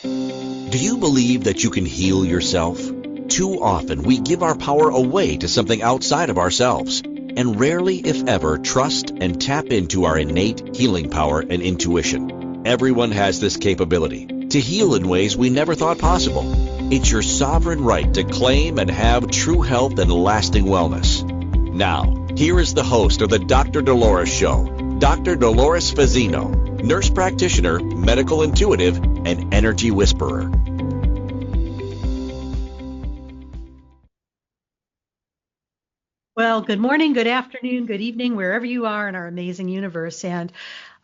Do you believe that you can heal yourself? Too often we give our power away to something outside of ourselves, and rarely, if ever, trust and tap into our innate healing power and intuition. Everyone has this capability to heal in ways we never thought possible. It's your sovereign right to claim and have true health and lasting wellness. Now, here is the host of the Dr. Dolores Show, Dr. Dolores Fazzino, nurse practitioner, medical intuitive, and energy whisperer. Well, good morning, good afternoon, good evening, wherever you are in our amazing universe. And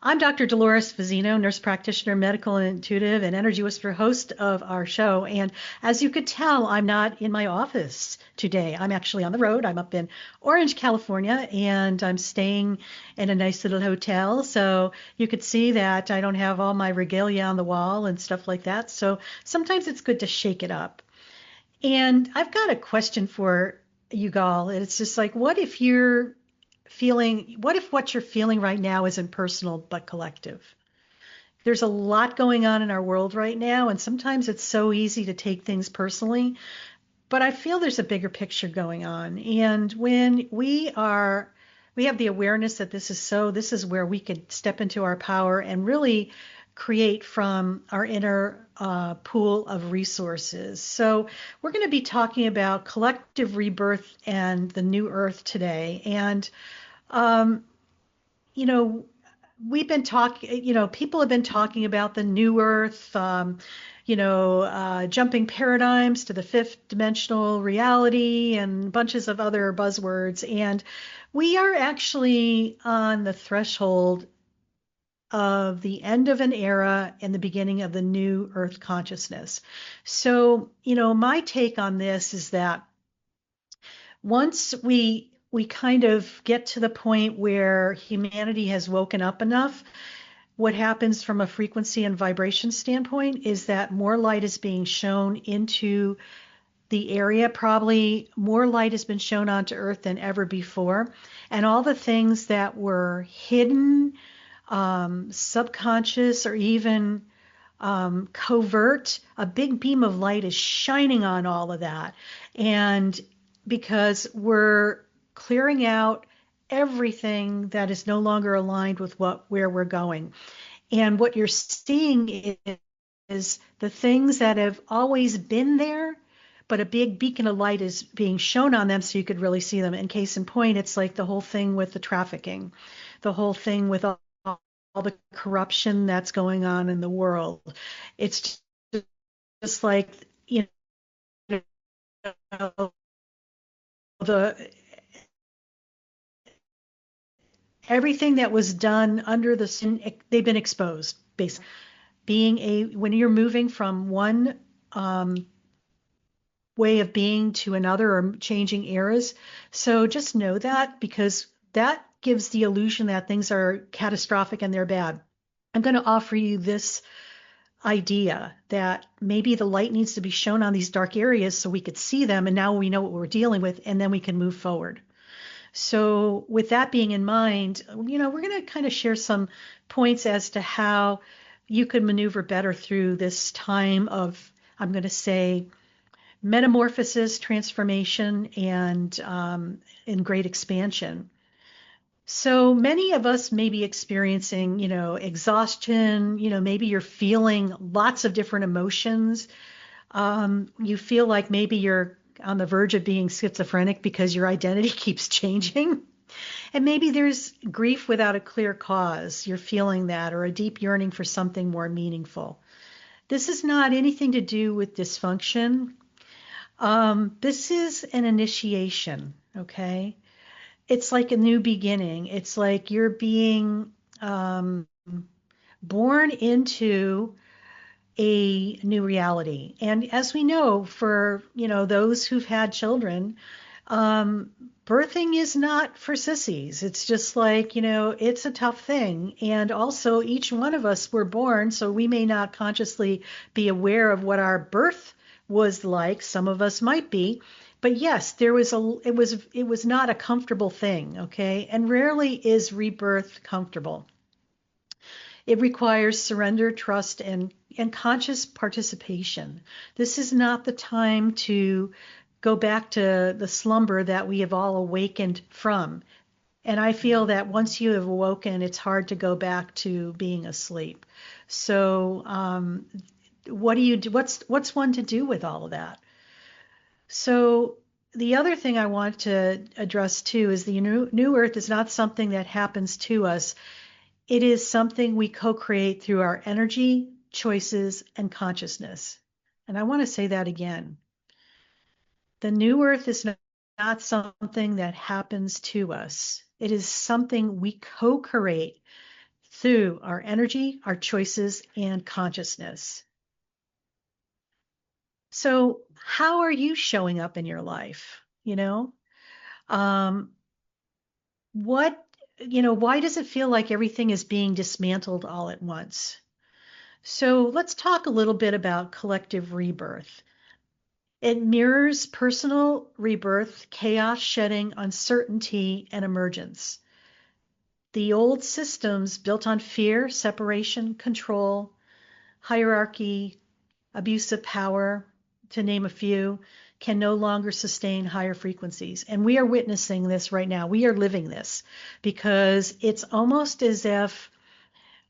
I'm Dr. Dolores Fazzino, nurse practitioner, medical intuitive, and energy whisperer, host of our show. And as you could tell, I'm not in my office today. I'm actually on the road. I'm up in Orange, California, and I'm staying in a nice little hotel. So you could see that I don't have all my regalia on the wall and stuff like that. So sometimes it's good to shake it up. And I've got a question for you, Gal. It's just like, what if what you're feeling right now isn't personal but collective? There's a lot going on in our world right now, and sometimes it's so easy to take things personally, but I feel there's a bigger picture going on. And when we have the awareness that this is where we could step into our power and really create from our inner pool of resources. So we're going to be talking about collective rebirth and the new earth today. And, um, you know, we've been talking, people have been talking about the new earth, jumping paradigms to the fifth dimensional reality and bunches of other buzzwords. And we are actually on the threshold of the end of an era and the beginning of the new earth consciousness. So, my take on this is that once we kind of get to the point where humanity has woken up enough, what happens from a frequency and vibration standpoint is that more light is being shown into the area. Probably more light has been shown onto Earth than ever before. And all the things that were hidden, subconscious, or even covert, a big beam of light is shining on all of that. And because we're clearing out everything that is no longer aligned with where we're going. And what you're seeing is the things that have always been there, but a big beacon of light is being shown on them so you could really see them. And case in point, it's like the whole thing with the trafficking, the whole thing with all the corruption that's going on in the world. It's just like, the everything that was done under the sun, they've been exposed, basically. When you're moving from one way of being to another or changing eras. So just know that, because that gives the illusion that things are catastrophic and they're bad. I'm going to offer you this idea that maybe the light needs to be shown on these dark areas so we could see them, and now we know what we're dealing with, and then we can move forward. So with that being in mind, we're going to kind of share some points as to how you could maneuver better through this time of, I'm going to say, metamorphosis, transformation, and in great expansion. So many of us may be experiencing, exhaustion, maybe you're feeling lots of different emotions. You feel like maybe you're on the verge of being schizophrenic because your identity keeps changing. And maybe there's grief without a clear cause. You're feeling that, or a deep yearning for something more meaningful. This is not anything to do with dysfunction. This is an initiation, okay? It's like a new beginning. It's like you're being born into a new reality. And as we know, for those who've had children, birthing is not for sissies. It's just like, it's a tough thing. And also, each one of us were born, so we may not consciously be aware of what our birth was like. Some of us might be. But yes, it was not a comfortable thing, okay? And rarely is rebirth comfortable. It requires surrender, trust, and and conscious participation. This is not the time to go back to the slumber that we have all awakened from. And I feel that once you have awoken, it's hard to go back to being asleep. So, what do you do? What's one to do with all of that? So, the other thing I want to address too is the new earth is not something that happens to us. It is something we co-create through our energy, choices, and consciousness. And I want to say that again. The new earth is not something that happens to us. It is something we co-create through our energy, our choices, and consciousness. So how are you showing up in your life? Um, what, why does it feel like everything is being dismantled all at once? So let's talk a little bit about collective rebirth. It mirrors personal rebirth, chaos shedding, uncertainty, and emergence. The old systems built on fear, separation, control, hierarchy, abuse of power, to name a few, can no longer sustain higher frequencies. And we are witnessing this right now. We are living this because it's almost as if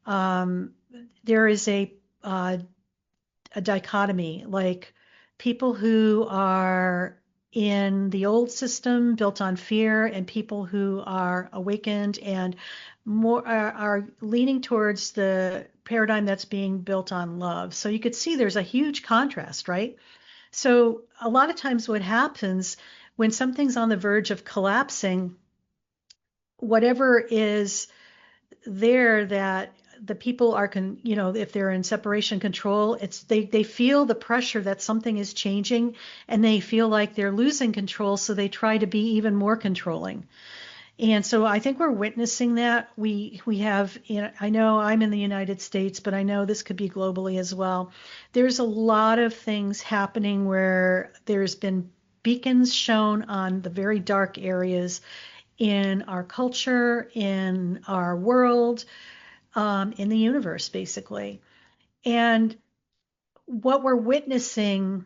there is a dichotomy, like people who are in the old system built on fear and people who are awakened and more are leaning towards the paradigm that's being built on love. So you could see there's a huge contrast, right? So a lot of times what happens when something's on the verge of collapsing, whatever is there that the people are if they're in separation control, it's they feel the pressure that something is changing and they feel like they're losing control, so they try to be even more controlling. And so I think we're witnessing that. We have, I know I'm in the United States, but I know this could be globally as well. There's a lot of things happening where there's been beacons shown on the very dark areas in our culture, in our world, in the universe, basically. And what we're witnessing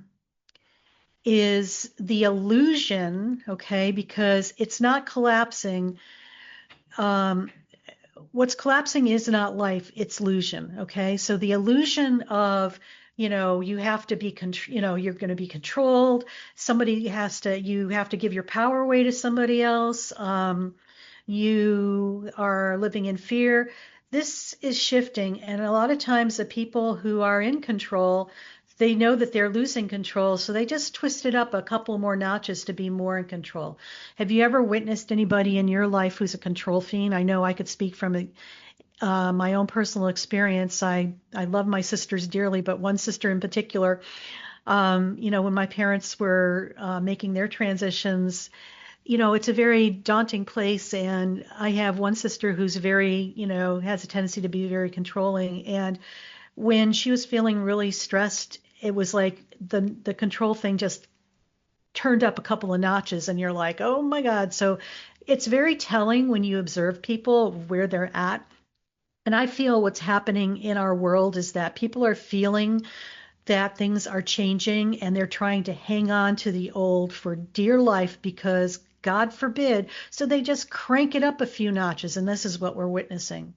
is the illusion, okay, because it's not collapsing. What's collapsing is not life, it's illusion, okay? So the illusion of, you have to be, you're going to be controlled. You have to give your power away to somebody else. You are living in fear. This is shifting. And a lot of times the people who are in control, they know that they're losing control, so they just twist it up a couple more notches to be more in control. Have you ever witnessed anybody in your life who's a control fiend? I know I could speak from my own personal experience. I love my sisters dearly, but one sister in particular, when my parents were making their transitions, it's a very daunting place. And I have one sister who's very, has a tendency to be very controlling. And when she was feeling really stressed, it was like the control thing just turned up a couple of notches and you're like, oh my God. So it's very telling when you observe people where they're at. And I feel what's happening in our world is that people are feeling that things are changing and they're trying to hang on to the old for dear life because God forbid. So they just crank it up a few notches. And this is what we're witnessing.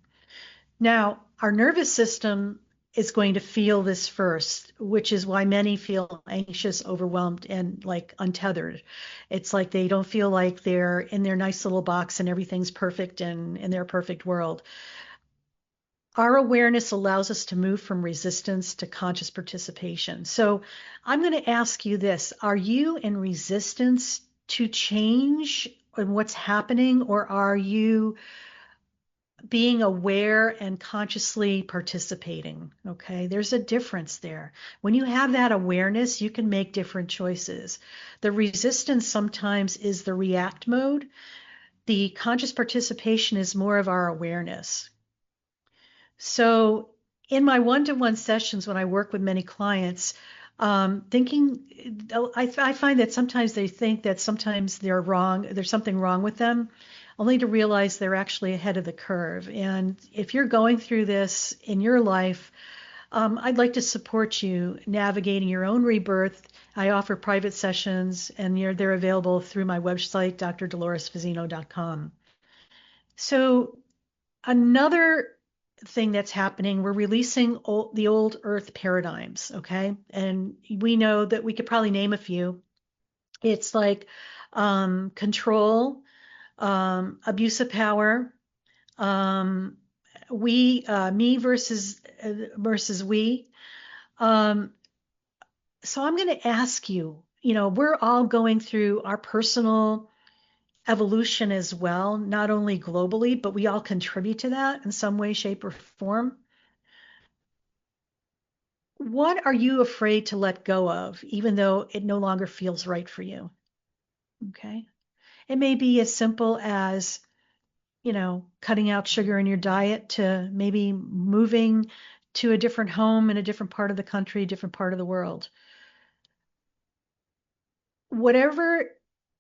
Now, our nervous system is going to feel this first, which is why many feel anxious, overwhelmed, and like untethered. It's like they don't feel like they're in their nice little box and everything's perfect and in their perfect world. Our awareness allows us to move from resistance to conscious participation. So I'm going to ask you this. Are you in resistance to change and what's happening, or are you being aware and consciously participating? Okay, there's a difference there. When you have that awareness, you can make different choices. The resistance sometimes is the react mode. The conscious participation is more of our awareness. So in my one-to-one sessions, when I work with many clients, I find that sometimes they think that sometimes they're wrong, there's something wrong with them, only to realize they're actually ahead of the curve. And if you're going through this in your life, I'd like to support you navigating your own rebirth. I offer private sessions, and they're available through my website, drdoloresfazzino.com. So another thing that's happening, we're releasing the old earth paradigms, okay? And we know that we could probably name a few. It's like control, abuse of power, me versus we. So I'm going to ask you, we're all going through our personal evolution as well, not only globally, but we all contribute to that in some way, shape, or form. What are you afraid to let go of, even though it no longer feels right for you? Okay. It may be as simple as, cutting out sugar in your diet, to maybe moving to a different home in a different part of the country, a different part of the world. Whatever,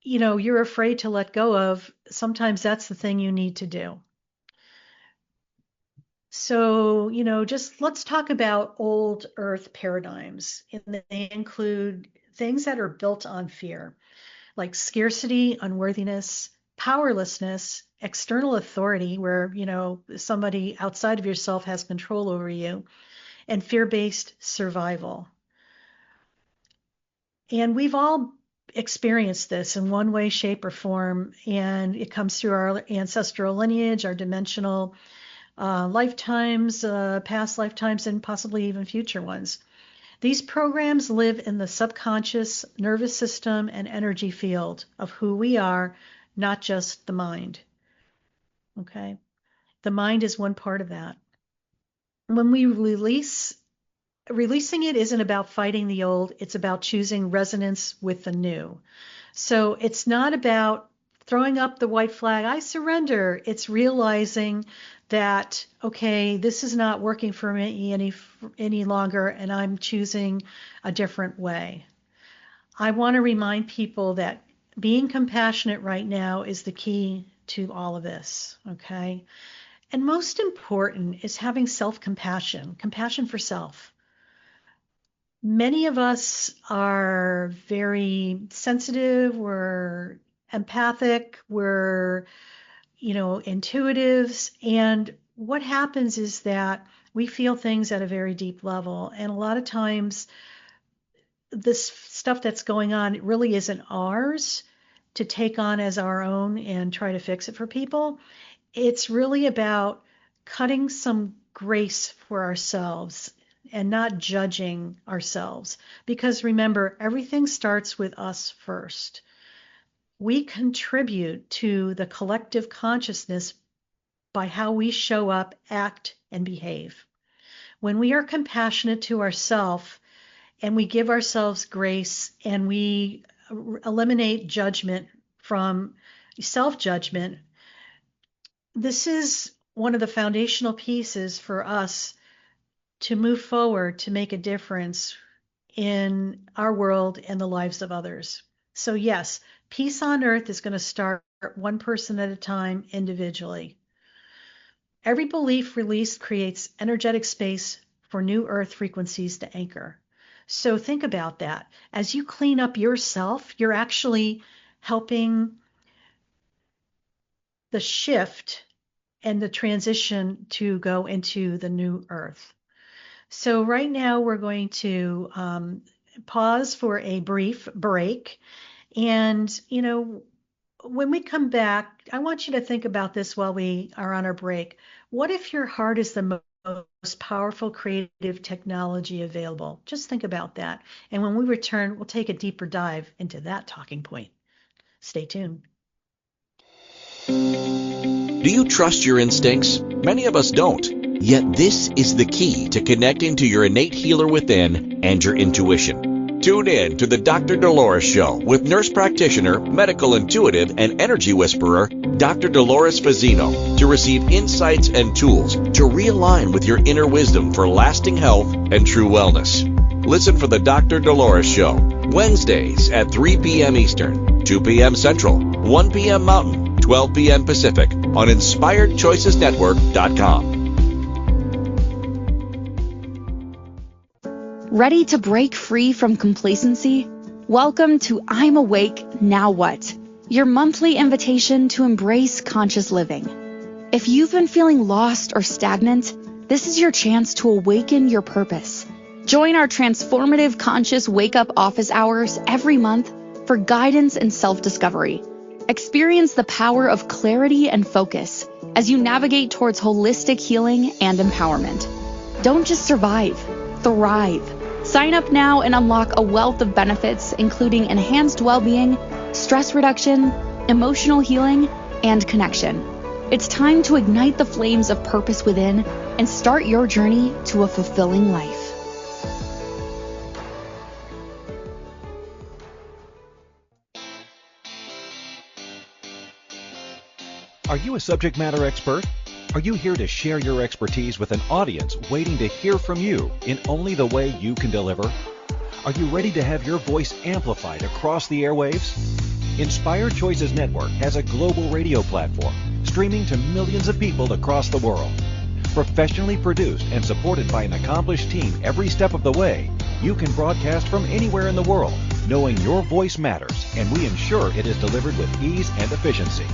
you're afraid to let go of, sometimes that's the thing you need to do. So, just let's talk about old earth paradigms. And they include things that are built on fear, like scarcity, unworthiness, powerlessness, external authority, where, somebody outside of yourself has control over you, and fear-based survival. And we've all experienced this in one way, shape, or form, and it comes through our ancestral lineage, our dimensional lifetimes, past lifetimes, and possibly even future ones. These programs live in the subconscious nervous system and energy field of who we are, not just the mind. Okay? The mind is one part of that. When we releasing it isn't about fighting the old, it's about choosing resonance with the new. So it's not about throwing up the white flag, I surrender. It's realizing that, okay, this is not working for me any longer, and I'm choosing a different way. I want to remind people that being compassionate right now is the key to all of this, okay? And most important is having self-compassion, compassion for self. Many of us are very sensitive, we're empathic, we're, intuitives. And what happens is that we feel things at a very deep level. And a lot of times, this stuff that's going on, it really isn't ours to take on as our own and try to fix it for people. It's really about cutting some grace for ourselves and not judging ourselves. Because remember, everything starts with us first. We contribute to the collective consciousness by how we show up, act, and behave. When we are compassionate to ourselves and we give ourselves grace and we eliminate judgment from self-judgment, this is one of the foundational pieces for us to move forward, to make a difference in our world and the lives of others. So yes, peace on earth is going to start one person at a time, individually. Every belief released creates energetic space for new earth frequencies to anchor. So think about that. As you clean up yourself, you're actually helping the shift and the transition to go into the new earth. So right now we're going to pause for a brief break. And, when we come back, I want you to think about this while we are on our break. What if your heart is the most powerful creative technology available? Just think about that. And when we return, we'll take a deeper dive into that talking point. Stay tuned. Do you trust your instincts? Many of us don't. Yet this is the key to connecting to your innate healer within and your intuition. Tune in to the Dr. Dolores Show with nurse practitioner, medical intuitive, and energy whisperer, Dr. Dolores Fazzino, to receive insights and tools to realign with your inner wisdom for lasting health and true wellness. Listen for the Dr. Dolores Show, Wednesdays at 3 p.m. Eastern, 2 p.m. Central, 1 p.m. Mountain, 12 p.m. Pacific on InspiredChoicesNetwork.com. Ready to break free from complacency? Welcome to I'm Awake, Now What? Your monthly invitation to embrace conscious living. If you've been feeling lost or stagnant, this is your chance to awaken your purpose. Join our transformative conscious wake-up office hours every month for guidance and self-discovery. Experience the power of clarity and focus as you navigate towards holistic healing and empowerment. Don't just survive, thrive. Sign up now and unlock a wealth of benefits, including enhanced well-being, stress reduction, emotional healing, and connection. It's time to ignite the flames of purpose within and start your journey to a fulfilling life. Are you a subject matter expert? Are you here to share your expertise with an audience waiting to hear from you in only the way you can deliver? Are you ready to have your voice amplified across the airwaves? Inspired Choices Network has a global radio platform streaming to millions of people across the world. Professionally produced and supported by an accomplished team every step of the way, you can broadcast from anywhere in the world, knowing your voice matters, and we ensure it is delivered with ease and efficiency.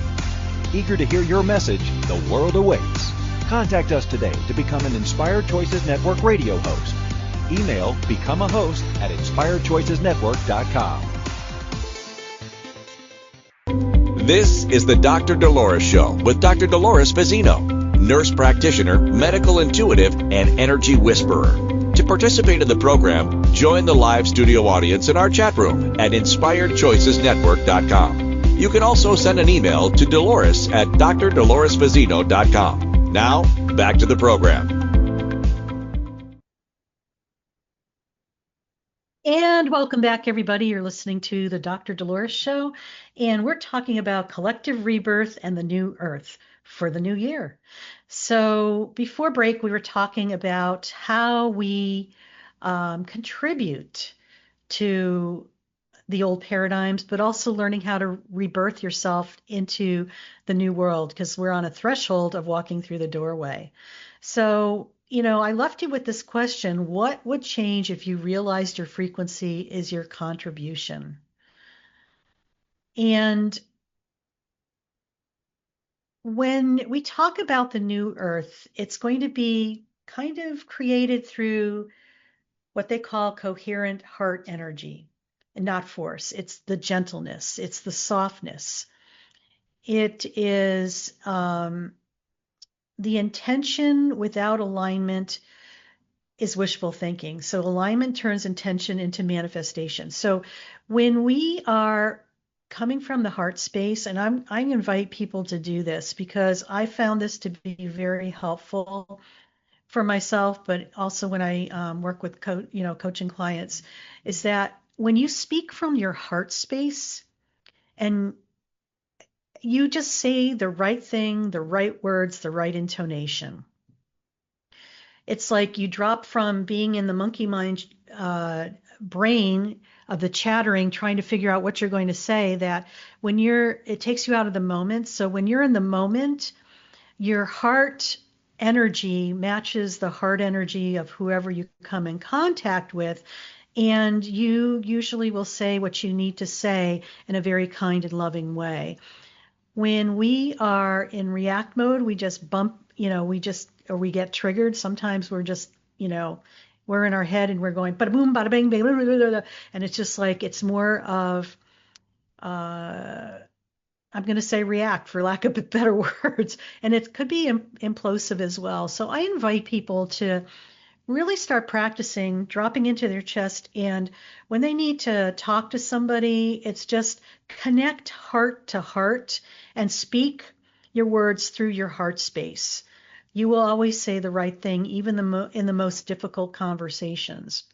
Eager to hear your message, the world awaits. Contact us today to become an Inspired Choices Network radio host. Email becomeahost@inspiredchoicesnetwork.com. This is the Dr. Dolores Show with Dr. Dolores Fazzino, nurse practitioner, medical intuitive, and energy whisperer. To participate in the program, join the live studio audience in our chat room at inspiredchoicesnetwork.com. You can also send an email to Dolores at drdoloresfazzino.com. Now, back to the program. And welcome back, everybody. You're listening to the Dr. Dolores Show, and we're talking about collective rebirth and the new earth for the new year. So before break, we were talking about how we contribute to the old paradigms, but also learning how to rebirth yourself into the new world, because we're on a threshold of walking through the doorway. So, I left you with this question: what would change if you realized your frequency is your contribution? And when we talk about the new earth, it's going to be kind of created through what they call coherent heart energy. And not force. It's the gentleness. It's the softness. It is the intention without alignment is wishful thinking. So alignment turns intention into manifestation. So when we are coming from the heart space, and I invite people to do this because I found this to be very helpful for myself, but also when I work with coaching clients, is that when you speak from your heart space and you just say the right thing, the right words, the right intonation, it's like you drop from being in the monkey mind brain of the chattering, trying to figure out what you're going to say, that it takes you out of the moment. So when you're in the moment, your heart energy matches the heart energy of whoever you come in contact with, and you usually will say what you need to say in a very kind and loving way. When we are in react mode, we just bump, or we get triggered. Sometimes we're just, we're in our head and we're going bada boom, bada bing, blah, blah, blah, blah, and it's just like, it's more of, I'm going to say react for lack of better words, and it could be implosive as well. So I invite people to really start practicing dropping into their chest, and when they need to talk to somebody, it's just connect heart to heart and speak your words through your heart space. You will always say the right thing, even in the most difficult conversations.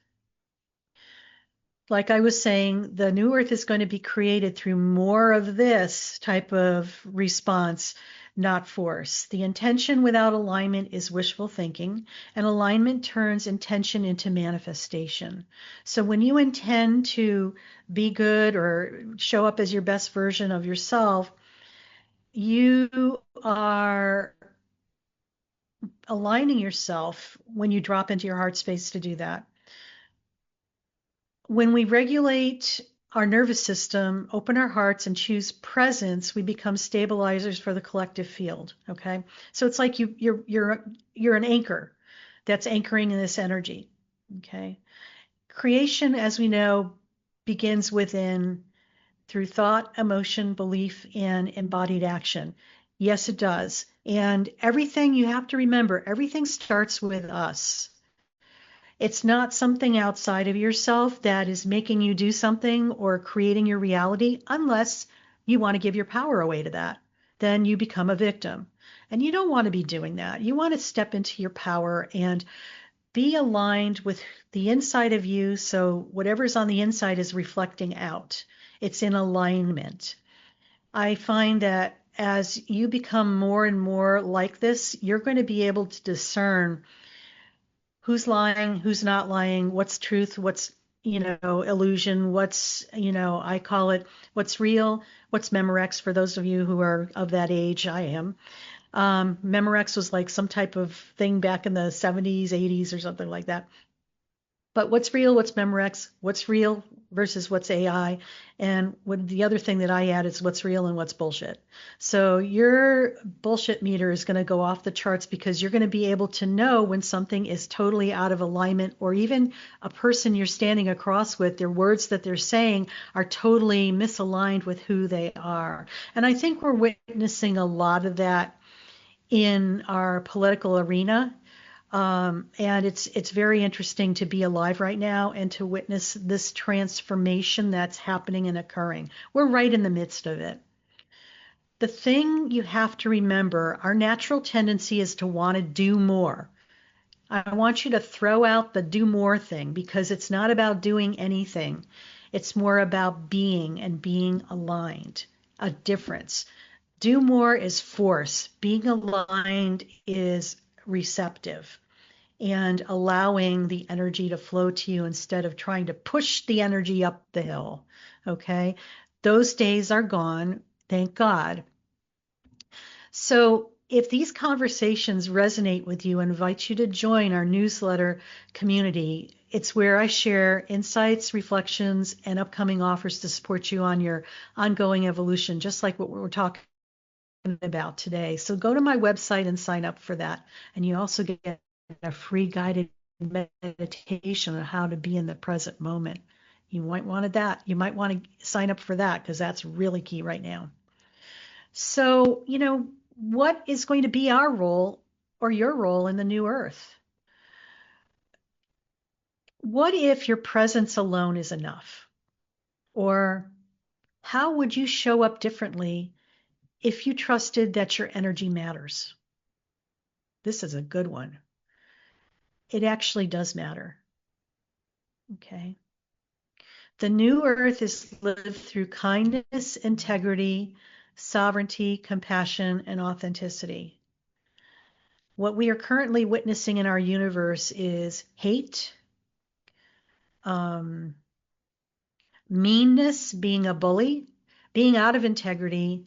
Like I was saying, the new earth is going to be created through more of this type of response, not force. The intention without alignment is wishful thinking, and alignment turns intention into manifestation. So when you intend to be good or show up as your best version of yourself, you are aligning yourself when you drop into your heart space to do that. When we regulate our nervous system, open our hearts, and choose presence, we become stabilizers for the collective field. Okay, so it's like you're an anchor that's anchoring in this energy. Okay, creation, as we know, begins within through thought, emotion, belief, and embodied action. Yes, it does. And everything you have to remember, everything starts with us. It's not something outside of yourself that is making you do something or creating your reality unless you want to give your power away to that. Then you become a victim. And you don't want to be doing that. You want to step into your power and be aligned with the inside of you so whatever's on the inside is reflecting out. It's in alignment. I find that as you become more and more like this, you're going to be able to discern who's lying, who's not lying, what's truth, what's, illusion, what's, I call it what's real, what's Memorex for those of you who are of that age. I am. Memorex was like some type of thing back in the 70s, 80s or something like that. But what's real, what's Memorex, what's real versus what's AI, and the other thing that I add is what's real and what's bullshit. So your bullshit meter is going to go off the charts because you're going to be able to know when something is totally out of alignment, or even a person you're standing across with, their words that they're saying are totally misaligned with who they are. And I think we're witnessing a lot of that in our political arena. And it's very interesting to be alive right now and to witness this transformation that's happening and occurring. We're right in the midst of it. The thing you have to remember, our natural tendency is to want to do more. I want you to throw out the do more thing because it's not about doing anything. It's more about being and being aligned, a difference. Do more is force. Being aligned is receptive and allowing the energy to flow to you instead of trying to push the energy up the hill. Okay. Those days are gone. Thank God. So if these conversations resonate with you, I invite you to join our newsletter community. It's where I share insights, reflections, and upcoming offers to support you on your ongoing evolution, just like what we're talking about today. So go to my website and sign up for that. And you also get a free guided meditation on how to be in the present moment. You might want that. You might want to sign up for that because that's really key right now. So, what is going to be our role or your role in the new earth? What if your presence alone is enough? Or how would you show up differently if you trusted that your energy matters? This is a good one. It actually does matter. Okay. The new earth is lived through kindness, integrity, sovereignty, compassion, and authenticity. What we are currently witnessing in our universe is hate, meanness, being a bully, being out of integrity,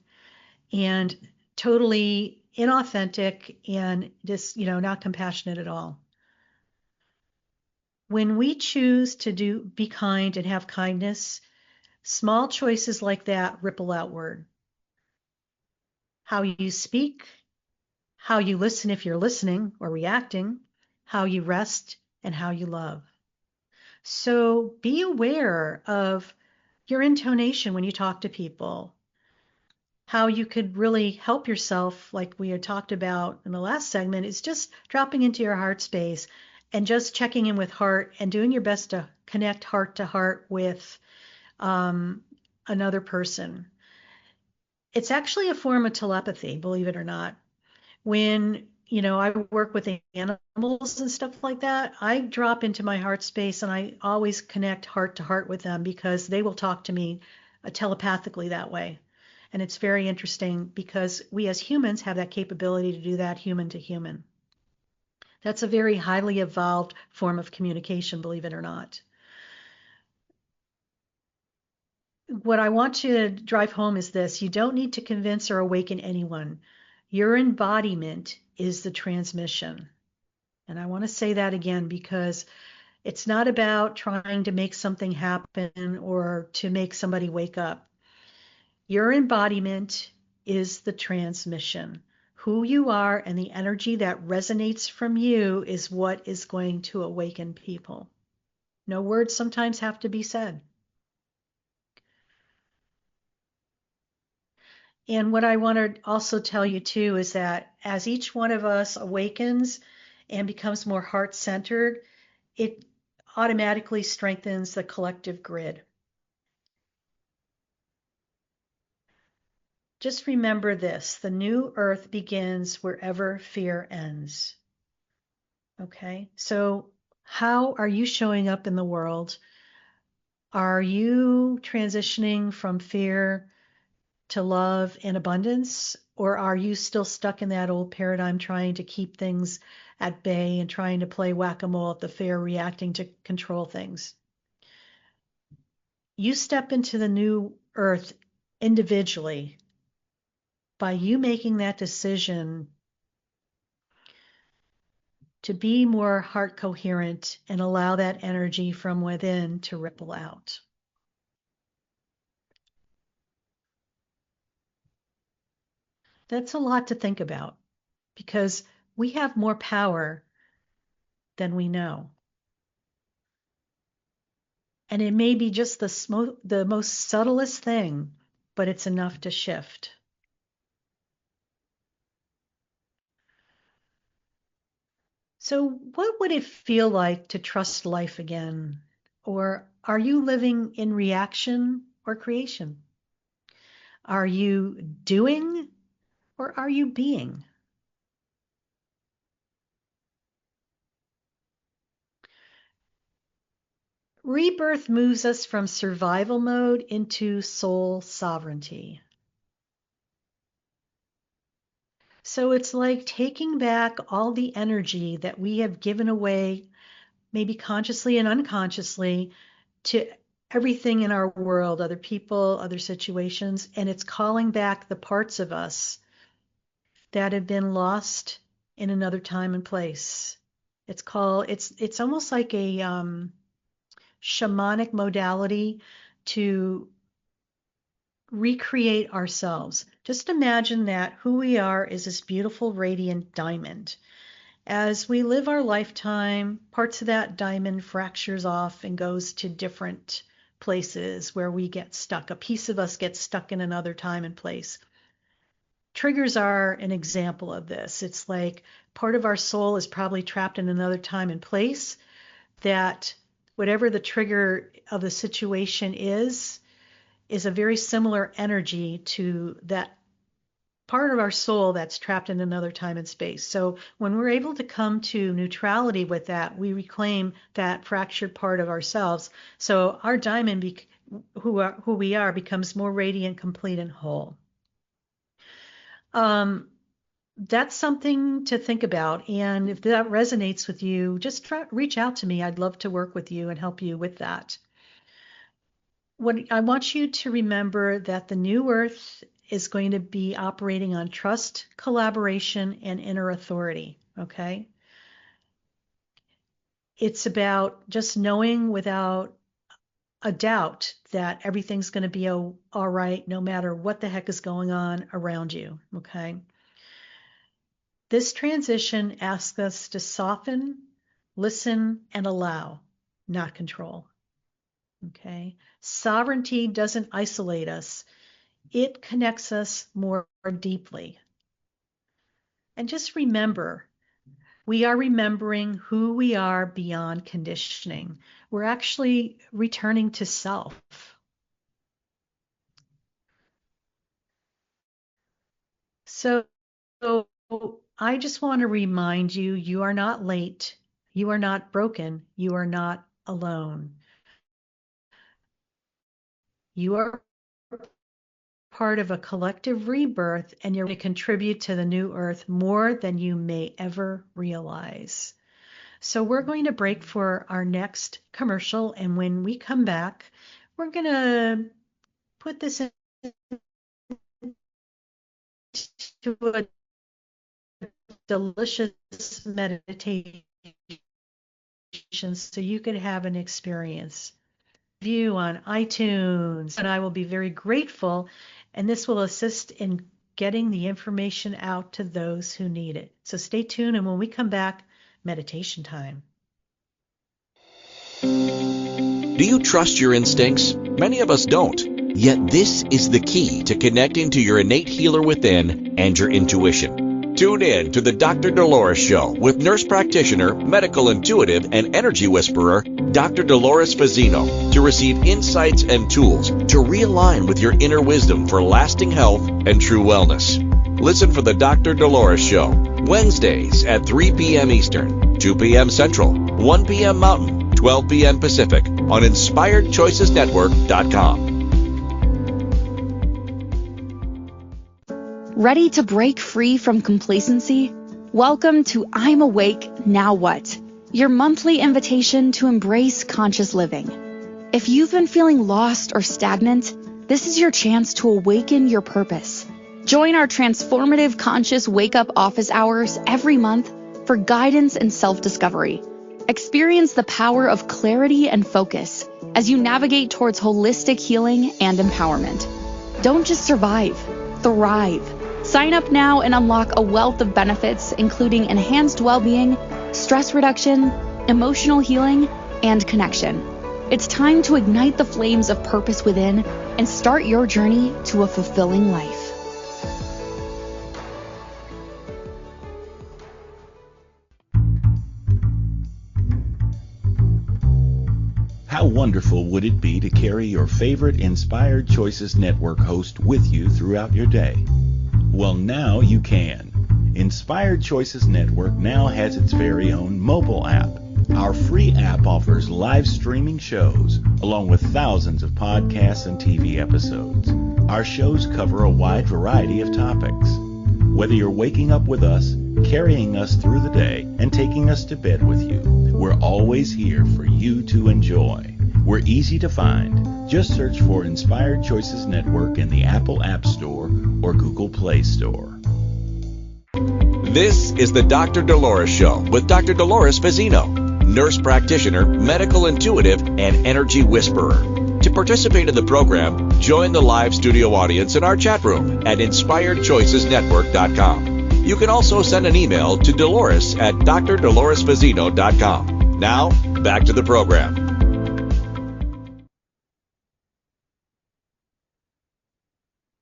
and totally inauthentic and just, not compassionate at all. When we choose to be kind and have kindness, small choices like that ripple outward. How you speak, how you listen if you're listening or reacting, how you rest, and how you love. So be aware of your intonation when you talk to people, how you could really help yourself, like we had talked about in the last segment, is just dropping into your heart space and just checking in with heart and doing your best to connect heart to heart with another person. It's actually a form of telepathy, believe it or not. When, I work with animals and stuff like that, I drop into my heart space and I always connect heart to heart with them because they will talk to me telepathically that way. And it's very interesting because we as humans have that capability to do that human to human. That's a very highly evolved form of communication, believe it or not. What I want to drive home is this: you don't need to convince or awaken anyone. Your embodiment is the transmission. And I want to say that again because It's not about trying to make something happen or to make somebody wake up. Your embodiment is the transmission. Who you are and the energy that resonates from you is what is going to awaken people. No words sometimes have to be said. And what I want to also tell you too is that as each one of us awakens and becomes more heart-centered, it automatically strengthens the collective grid. Just remember this, the new earth begins wherever fear ends. Okay, so how are you showing up in the world? Are you transitioning from fear to love and abundance? Or are you still stuck in that old paradigm trying to keep things at bay and trying to play whack-a-mole at the fair, reacting to control things? You step into the new earth individually by you making that decision to be more heart coherent and allow that energy from within to ripple out. That's a lot to think about because we have more power than we know. And it may be just the most subtlest thing, but it's enough to shift. So what would it feel like to trust life again? Or are you living in reaction or creation? Are you doing or are you being? Rebirth moves us from survival mode into soul sovereignty. So it's like taking back all the energy that we have given away, maybe consciously and unconsciously, to everything in our world, other people, other situations, and it's calling back the parts of us that have been lost in another time and place. It's almost like a shamanic modality to recreate ourselves. Just imagine that who we are is this beautiful, radiant diamond. As we live our lifetime, parts of that diamond fractures off and goes to different places where we get stuck. A piece of us gets stuck in another time and place. Triggers are an example of this. It's like part of our soul is probably trapped in another time and place, that whatever the trigger of the situation is a very similar energy to that part of our soul that's trapped in another time and space. So when we're able to come to neutrality with that, we reclaim that fractured part of ourselves. So our diamond, who we are, becomes more radiant, complete, and whole. That's something to think about. And if that resonates with you, just reach out to me. I'd love to work with you and help you with that. What I want you to remember that the new earth is going to be operating on trust, collaboration, and inner authority, okay? It's about just knowing without a doubt that everything's going to be all right no matter what the heck is going on around you, okay? This transition asks us to soften, listen, and allow, not control, okay? Sovereignty doesn't isolate us. It connects us more deeply. And just remember, we are remembering who we are beyond conditioning. We're actually returning to self. So I just want to remind you, you are not late. You are not broken. You are not alone. You are part of a collective rebirth, and you're going to contribute to the new earth more than you may ever realize. So we're going to break for our next commercial, and when we come back, we're going to put this into a delicious meditation so you could have an experience. Review on iTunes, and I will be very grateful, and this will assist in getting the information out to those who need it. So stay tuned, and when we come back, meditation time. Do you trust your instincts? Many of us don't. Yet this is the key to connecting to your innate healer within and your intuition. Tune in to the Dr. Dolores Show with nurse practitioner, medical intuitive, and energy whisperer, Dr. Dolores Fazzino, to receive insights and tools to realign with your inner wisdom for lasting health and true wellness. Listen for the Dr. Dolores Show, Wednesdays at 3 p.m. Eastern, 2 p.m. Central, 1 p.m. Mountain, 12 p.m. Pacific on InspiredChoicesNetwork.com. Ready to break free from complacency? Welcome to I'm Awake, Now What? Your monthly invitation to embrace conscious living. If you've been feeling lost or stagnant, this is your chance to awaken your purpose. Join our transformative conscious wake-up office hours every month for guidance and self-discovery. Experience the power of clarity and focus as you navigate towards holistic healing and empowerment. Don't just survive, thrive. Sign up now and unlock a wealth of benefits, including enhanced well-being, stress reduction, emotional healing, and connection. It's time to ignite the flames of purpose within and start your journey to a fulfilling life. How wonderful would it be to carry your favorite Inspired Choices Network host with you throughout your day? Well, now you can. Inspired Choices Network now has its very own mobile app. Our free app offers live streaming shows, along with thousands of podcasts and TV episodes. Our shows cover a wide variety of topics. Whether you're waking up with us, carrying us through the day, and taking us to bed with you, we're always here for you to enjoy. We're easy to find. Just search for Inspired Choices Network in the Apple App Store or Google Play Store. This is the Dr. Dolores Show with Dr. Dolores Fazzino, nurse practitioner, medical intuitive, and energy whisperer. To participate in the program, join the live studio audience in our chat room at InspiredChoicesNetwork.com. You can also send an email to Dolores at drdoloresfazzino.com. Now, back to the program.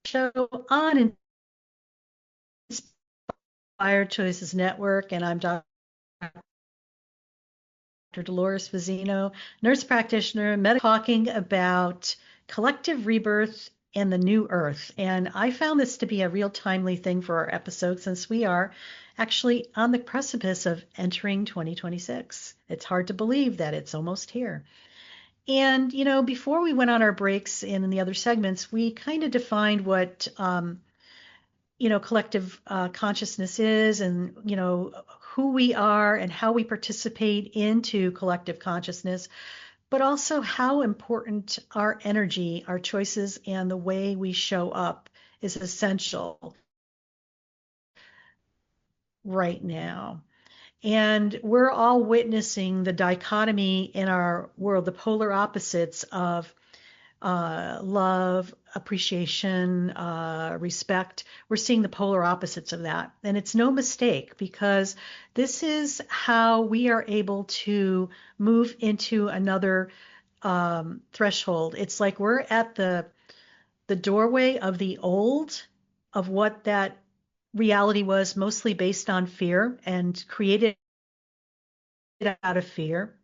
Show on Inspired Choices Network, and I'm Dr. Dolores Fazzino, nurse practitioner, talking about collective rebirth and the new earth. And I found this to be a real timely thing for our episode since we are actually on the precipice of entering 2026. It's hard to believe that it's almost here. And, you know, before we went on our breaks and in the other segments, we kind of defined what, collective consciousness is and, who we are and how we participate into collective consciousness, but also how important our energy, our choices, and the way we show up is essential right now. And we're all witnessing the dichotomy in our world, the polar opposites of love, appreciation, respect. We're seeing the polar opposites of that. And it's no mistake because this is how we are able to move into another threshold. It's like we're at the doorway of the old, of what that reality was mostly based on fear and created out of fear,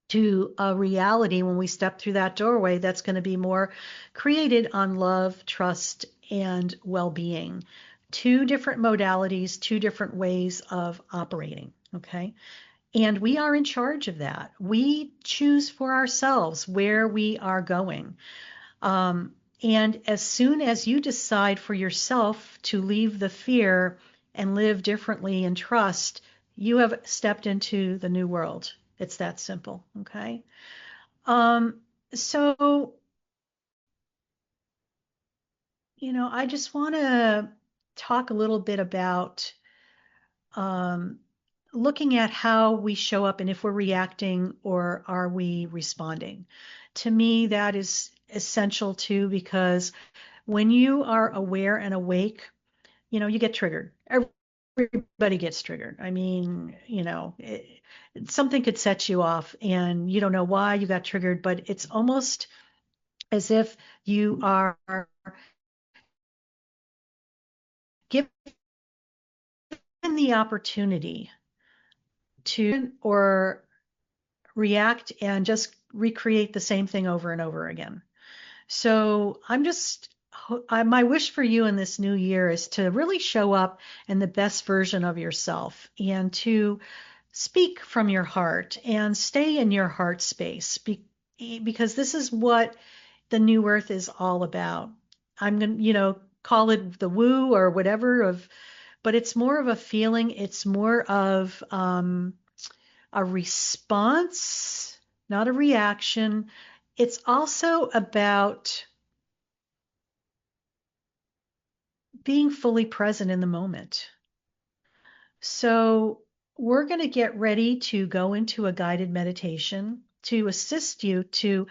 to a reality when we step through that doorway that's going to be more created on love, trust, and well-being. Two different modalities, two different ways of operating, okay? And we are in charge of that. We choose for ourselves where we are going. And as soon as you decide for yourself to leave the fear and live differently and trust, you have stepped into the new world. It's that simple, okay? So, I just want to talk a little bit about looking at how we show up and if we're reacting or are we responding. To me, that is essential too, because when you are aware and awake, you get triggered. Everybody gets triggered. I mean, something could set you off and you don't know why you got triggered, but it's almost as if you are given the opportunity to or react and just recreate the same thing over and over again. So my wish for you in this new year is to really show up in the best version of yourself and to speak from your heart and stay in your heart space because this is what the new earth is all about. I'm going to, call it the woo or whatever but it's more of a feeling. It's more of a response, not a reaction. It's also about being fully present in the moment. So we're going to get ready to go into a guided meditation to assist you to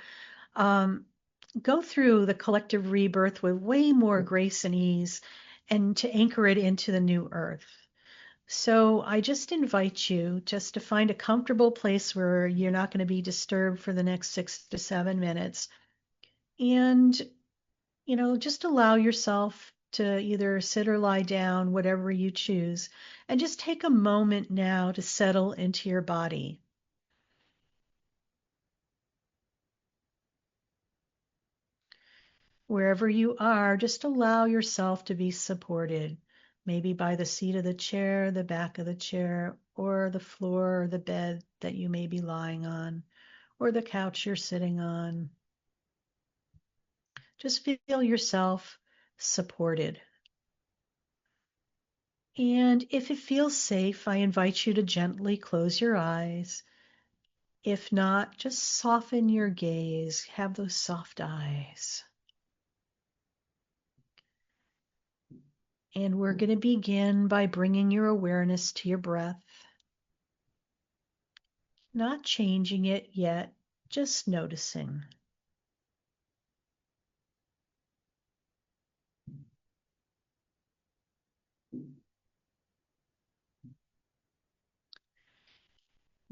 go through the collective rebirth with way more grace and ease and to anchor it into the new earth. So I just invite you just to find a comfortable place where you're not going to be disturbed for the next 6 to 7 minutes. And, just allow yourself to either sit or lie down, whatever you choose, and just take a moment now to settle into your body. Wherever you are, just allow yourself to be supported, maybe by the seat of the chair, the back of the chair, or the floor or the bed that you may be lying on, or the couch you're sitting on. Just feel yourself supported. And if it feels safe, I invite you to gently close your eyes. If not, just soften your gaze. Have those soft eyes. And we're going to begin by bringing your awareness to your breath. Not changing it yet, just noticing.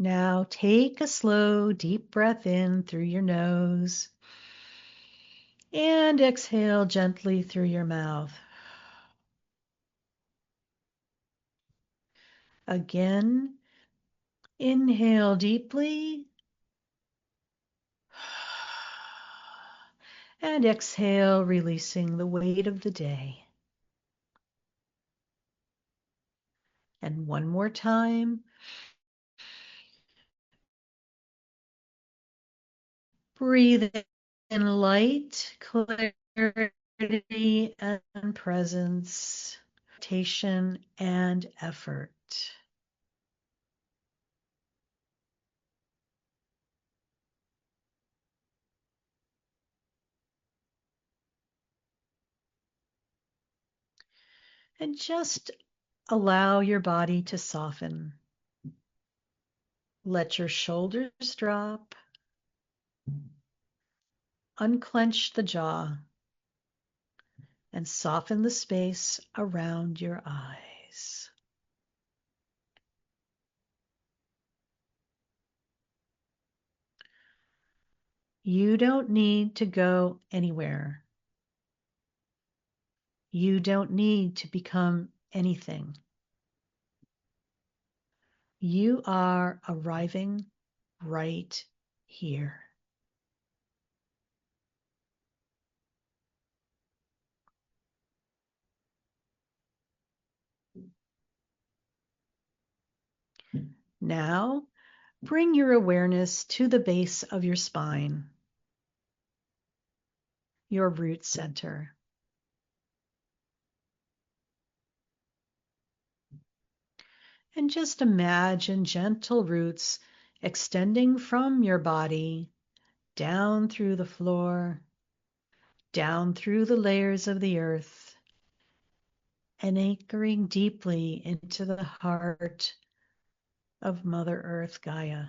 Now take a slow, deep breath in through your nose and exhale gently through your mouth. Again, inhale deeply and exhale, releasing the weight of the day. And one more time. Breathe in light, clarity, and presence, meditation, and effort. And just allow your body to soften. Let your shoulders drop. Unclench the jaw and soften the space around your eyes. You don't need to go anywhere. You don't need to become anything. You are arriving right here. Now, bring your awareness to the base of your spine, your root center. And just imagine gentle roots extending from your body down through the floor, down through the layers of the earth, and anchoring deeply into the heart of Mother Earth Gaia.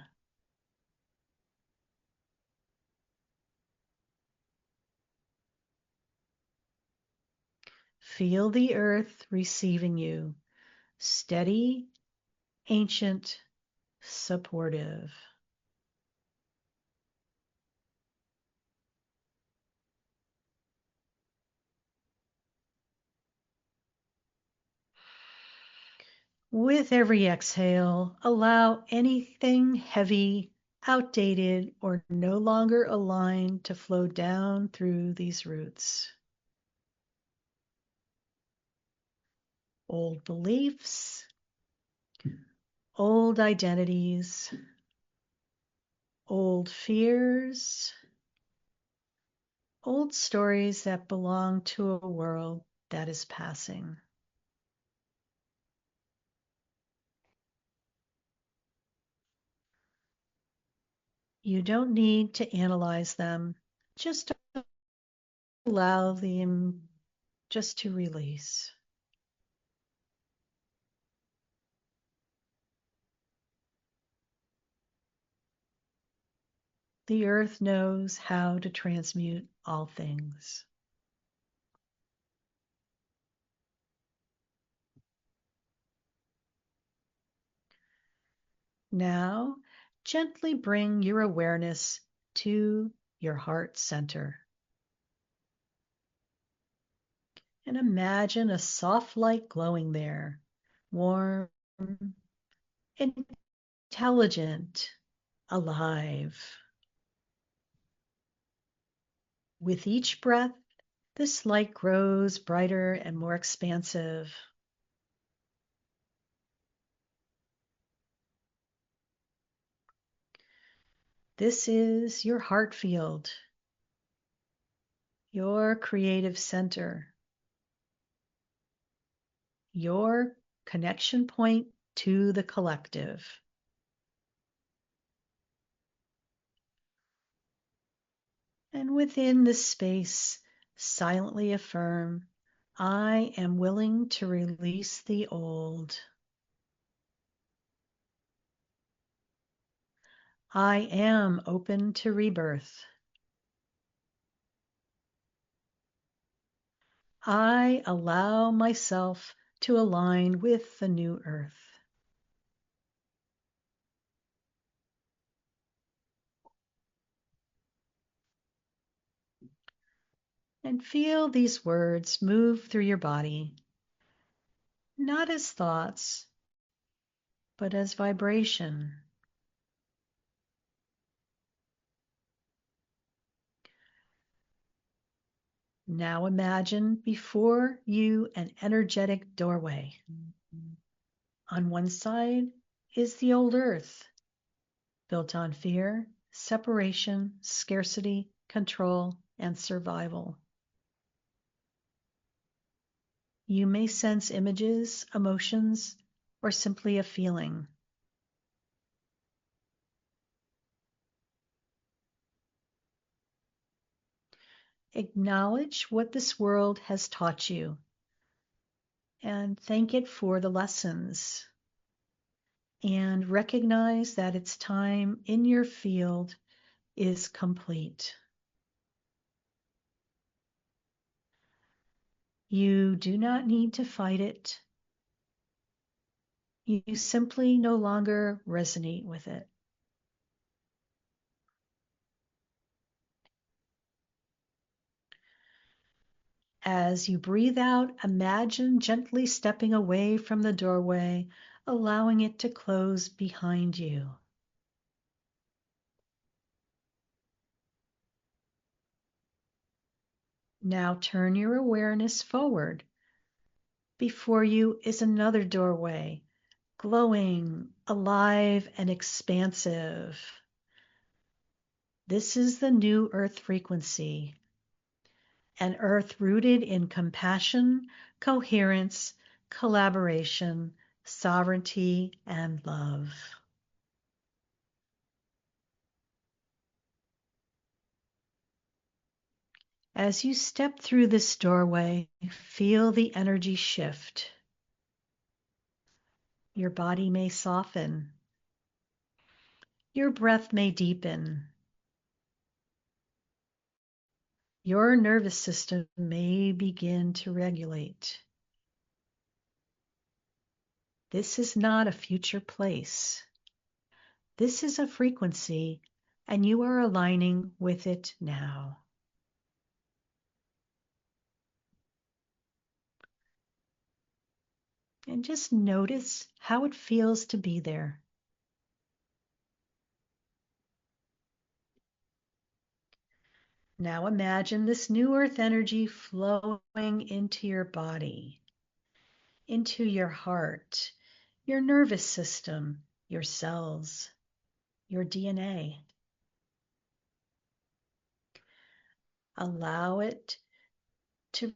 Feel the earth receiving you, steady, ancient, supportive. With every exhale, allow anything heavy, outdated, or no longer aligned to flow down through these roots. Old beliefs, old identities, old fears, old stories that belong to a world that is passing. You don't need to analyze them, just allow them just to release. The earth knows how to transmute all things. Now, gently bring your awareness to your heart center. And imagine a soft light glowing there, warm, intelligent, alive. With each breath, this light grows brighter and more expansive. This is your heart field, your creative center, your connection point to the collective. And within this space, silently affirm, I am willing to release the old. I am open to rebirth. I allow myself to align with the new earth. And feel these words move through your body, not as thoughts, but as vibration. Now imagine before you an energetic doorway. On one side is the old earth, built on fear, separation, scarcity, control, and survival. You may sense images, emotions, or simply a feeling. Acknowledge what this world has taught you and thank it for the lessons. And recognize that its time in your field is complete. You do not need to fight it. You simply no longer resonate with it. As you breathe out, imagine gently stepping away from the doorway, allowing it to close behind you. Now turn your awareness forward. Before you is another doorway, glowing, alive, and expansive. This is the new earth frequency, an earth rooted in compassion, coherence, collaboration, sovereignty, and love. As you step through this doorway, feel the energy shift. Your body may soften, Your breath may deepen. Your nervous system may begin to regulate. This is not a future place. This is a frequency, and you are aligning with it now. And just notice how it feels to be there. Now imagine this new earth energy flowing into your body, into your heart, your nervous system, your cells, your DNA. Allow it to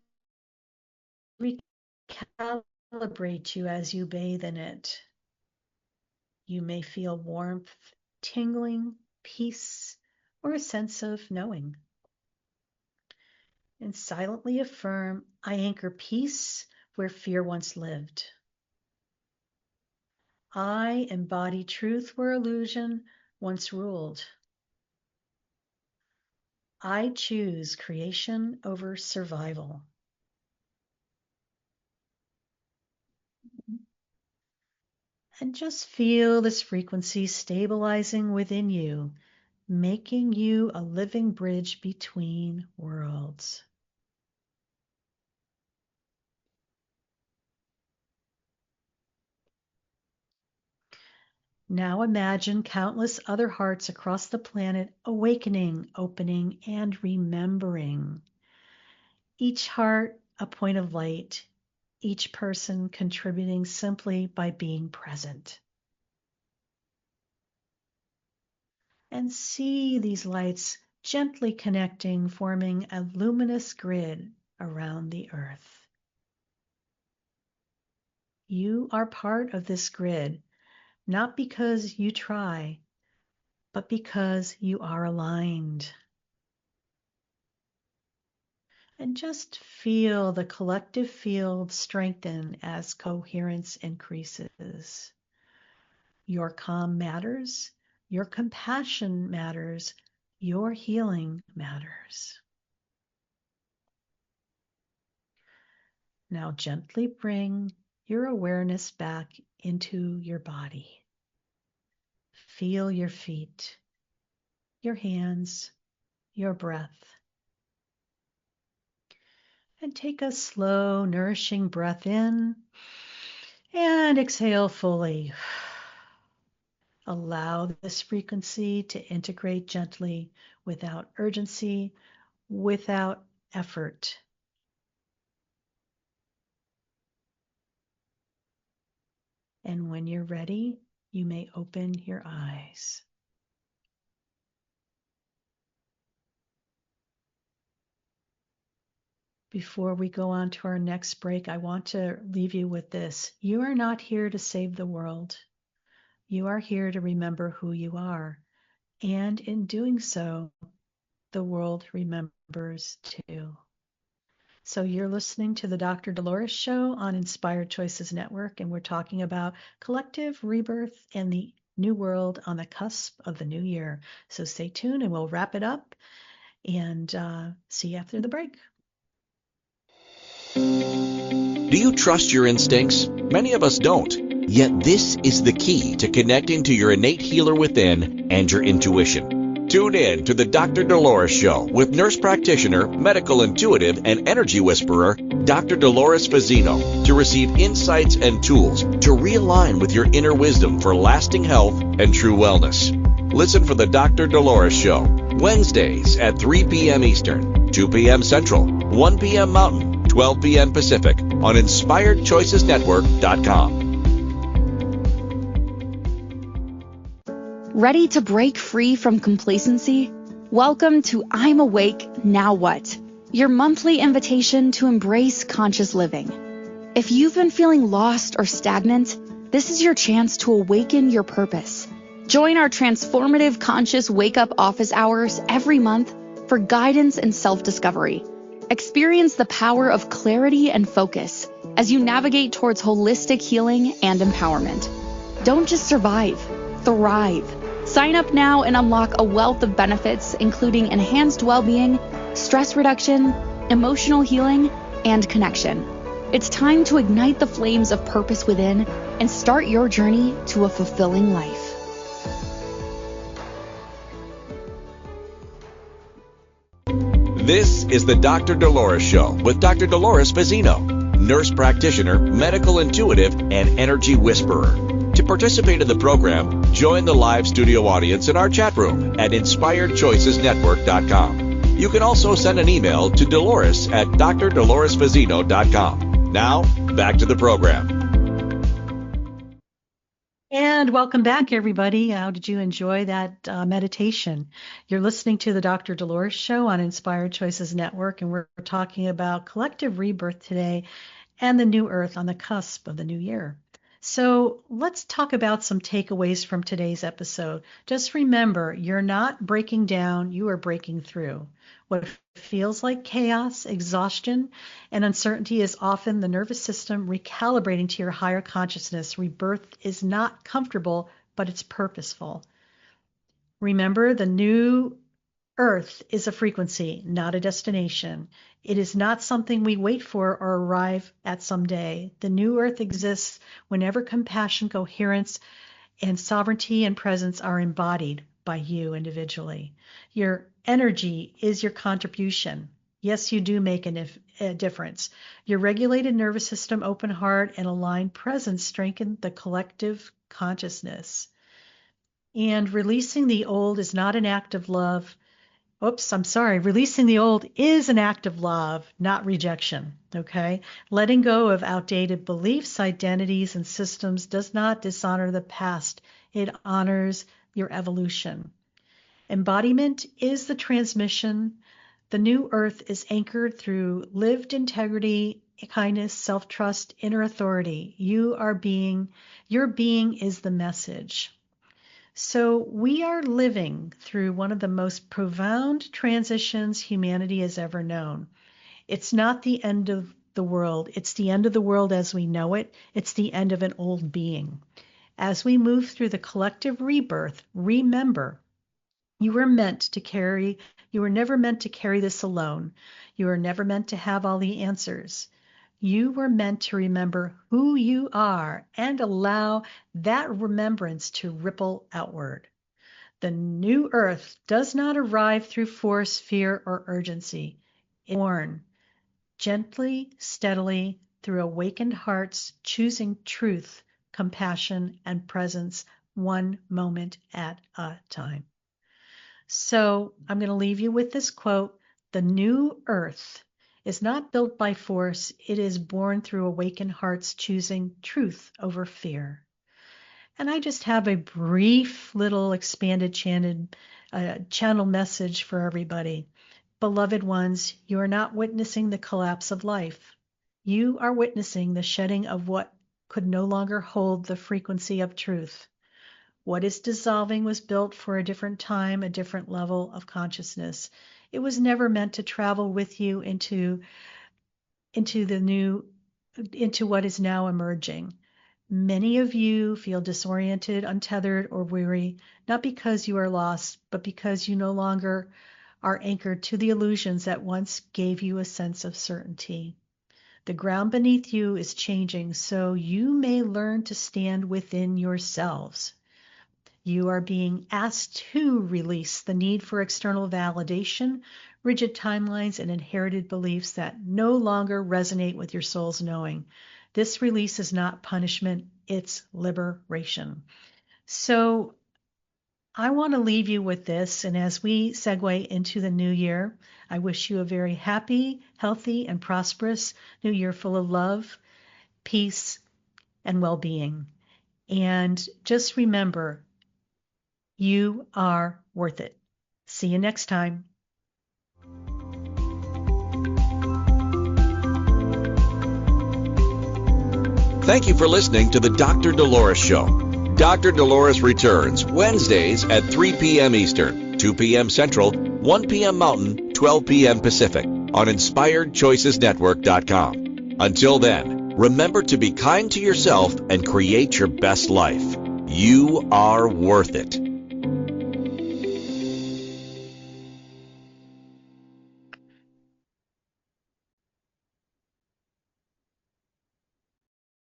recalibrate you as you bathe in it. You may feel warmth, tingling, peace, or a sense of knowing. And silently affirm, I anchor peace where fear once lived. I embody truth where illusion once ruled. I choose creation over survival. And just feel this frequency stabilizing within you, making you a living bridge between worlds. Now imagine countless other hearts across the planet awakening, opening, and remembering. Each heart a point of light, each person contributing simply by being present. And see these lights gently connecting, forming a luminous grid around the earth. You are part of this grid, not because you try, but because you are aligned. And just feel the collective field strengthen as coherence increases. Your calm matters, your compassion matters, your healing matters. Now gently bring your awareness back into your body. Feel your feet, your hands, your breath. And take a slow, nourishing breath in and exhale fully. Allow this frequency to integrate gently, without urgency, without effort. And when you're ready, you may open your eyes. Before we go on to our next break, I want to leave you with this. You are not here to save the world. You are here to remember who you are. And in doing so, the world remembers too. So you're listening to the Dr. Dolores Show on Inspired Choices Network, and we're talking about collective rebirth and the new world on the cusp of the new year. So stay tuned and we'll wrap it up and see you after the break. Do you trust your instincts? Many of us don't. Yet this is the key to connecting to your innate healer within and your intuition. Tune in to the Dr. Dolores Show with Nurse Practitioner, Medical Intuitive, and Energy Whisperer, Dr. Dolores Fazzino, to receive insights and tools to realign with your inner wisdom for lasting health and true wellness. Listen for the Dr. Dolores Show, Wednesdays at 3 p.m. Eastern, 2 p.m. Central, 1 p.m. Mountain, 12 p.m. Pacific on InspiredChoicesNetwork.com. Ready to break free from complacency? Welcome to I'm Awake, Now What? Your monthly invitation to embrace conscious living. If you've been feeling lost or stagnant, this is your chance to awaken your purpose. Join our transformative conscious wake-up office hours every month for guidance and self-discovery. Experience the power of clarity and focus as you navigate towards holistic healing and empowerment. Don't just survive, thrive. Sign up now and unlock a wealth of benefits, including enhanced well-being, stress reduction, emotional healing, and connection. It's time to ignite the flames of purpose within and start your journey to a fulfilling life. This is the Dr. Dolores Show with Dr. Dolores Fazzino, nurse practitioner, medical intuitive, and energy whisperer. To participate in the program, join the live studio audience in our chat room at inspiredchoicesnetwork.com. You can also send an email to Dolores at drdoloresfazzino.com. Now, back to the program. And welcome back, everybody. How did you enjoy that meditation? You're listening to the Dr. Dolores Show on Inspired Choices Network, and we're talking about collective rebirth today and the new earth on the cusp of the new year. So let's talk about some takeaways from today's episode. Just remember, you're not breaking down, you are breaking through. What feels like chaos, exhaustion, and uncertainty is often the nervous system recalibrating to your higher consciousness. Rebirth is not comfortable, but it's purposeful. Remember, the new earth is a frequency, not a destination. It is not something we wait for or arrive at someday. The new earth exists whenever compassion, coherence, and sovereignty and presence are embodied by you individually. Your energy is your contribution. Yes, you do make a difference. Your regulated nervous system, open heart, and aligned presence strengthen the collective consciousness. And releasing the old is not an act of love. Releasing the old is an act of love, not rejection, okay? Letting go of outdated beliefs, identities, and systems does not dishonor the past. It honors your evolution. Embodiment is the transmission. The new earth is anchored through lived integrity, kindness, self-trust, inner authority. Your being is the message. So we are living through one of the most profound transitions humanity has ever known. It's not the end of the world. It's the end of the world as we know it. It's the end of an old being. As we move through the collective rebirth, remember, you were never meant to carry this alone. You were never meant to have all the answers. You were meant to remember who you are and allow that remembrance to ripple outward. The new earth does not arrive through force, fear, or urgency. It's born gently, steadily, through awakened hearts, choosing truth, compassion, and presence one moment at a time. So I'm going to leave you with this quote: the new earth is not built by force. It is born through awakened hearts choosing truth over fear. And I just have a brief little expanded channel message for everybody. Beloved ones, you are not witnessing the collapse of life. You are witnessing the shedding of what could no longer hold the frequency of truth. What is dissolving was built for a different time, a different level of consciousness. It was never meant to travel with you into what is now emerging. Many of you feel disoriented, untethered, or weary, not because you are lost, but because you no longer are anchored to the illusions that once gave you a sense of certainty. The ground beneath you is changing, so you may learn to stand within yourselves. You are being asked to release the need for external validation, rigid timelines, and inherited beliefs that no longer resonate with your soul's knowing. This release is not punishment, it's liberation. So I want to leave you with this, and as we segue into the new year, I wish you a very happy, healthy, and prosperous new year full of love, peace, and well-being. And just remember, you are worth it. See you next time. Thank you for listening to the Dr. Dolores Show. Dr. Dolores returns Wednesdays at 3 p.m. Eastern, 2 p.m. Central, 1 p.m. Mountain, 12 p.m. Pacific on InspiredChoicesNetwork.com. Until then, remember to be kind to yourself and create your best life. You are worth it.